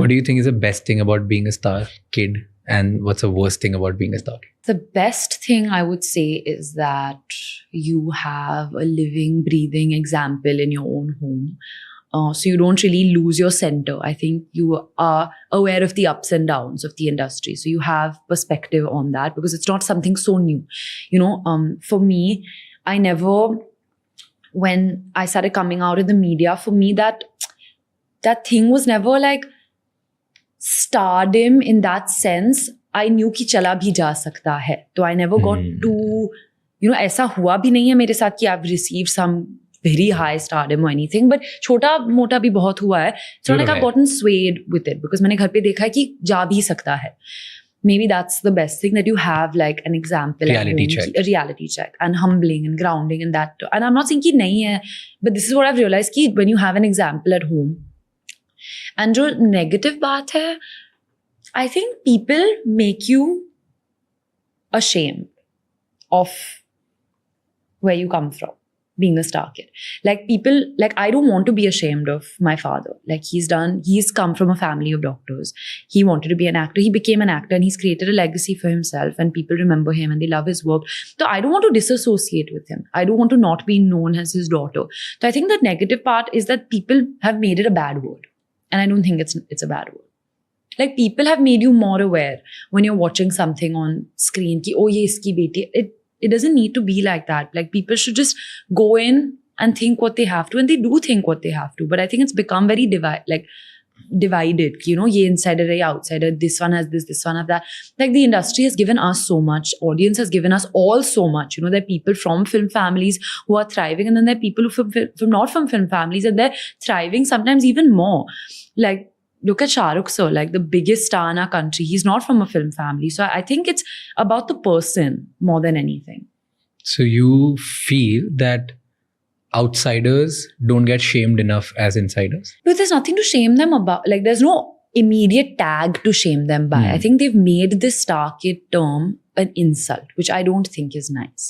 What do you think is the best thing about being a star kid, and what's the worst thing about being a star kid? The best thing I would say is that you have a living, breathing example in your own home. So you don't really lose your center. I think you are aware of the ups and downs of the industry. So you have perspective on that because it's not something so new. For me, I never, when I started coming out in the media, for me that thing was never like stardom in that sense. I knew कि चला भी जा सकता है. So I never got too, ऐसा हुआ भी नहीं है मेरे साथ कि I've received some very high stardom or anything, but छोटा मोटा भी बहुत हुआ है. So like I've gotten swayed with it because मैंने घर पे देखा है कि जा भी सकता है. Maybe that's the best thing, that you have like an example, a reality check, and humbling and grounding in that. And I'm not saying कि नहीं है, but this is what I've realized कि when you have an example at home. And जो negative बात है, I think people make you ashamed of where you come from, being a star kid. Like people, like I don't want to be ashamed of my father. Like he's come from a family of doctors. He wanted to be an actor. He became an actor and he's created a legacy for himself, and people remember him and they love his work. So I don't want to disassociate with him. I don't want to not be known as his daughter. So I think the negative part is that people have made it a bad word. And I don't think it's a bad word. Like people have made you more aware when you're watching something on screen ki, oh, ye iski beti. It doesn't need to be like that. Like people should just go in and think what they have to, and they do think what they have to. But I think it's become very divided. Ye insider, ye outsider. This one has this one has that. Like the industry has given us so much. Audience has given us all so much. There are people from film families who are thriving, and then there are people who from not from film families, and they're thriving sometimes even more. Like, look at Shah Rukh sir, like the biggest star in our country. He's not from a film family. So I think it's about the person more than anything. So you feel that outsiders don't get shamed enough as insiders? But there's nothing to shame them about. Like, there's no immediate tag to shame them by. I think they've made this star kid term an insult, which I don't think is nice.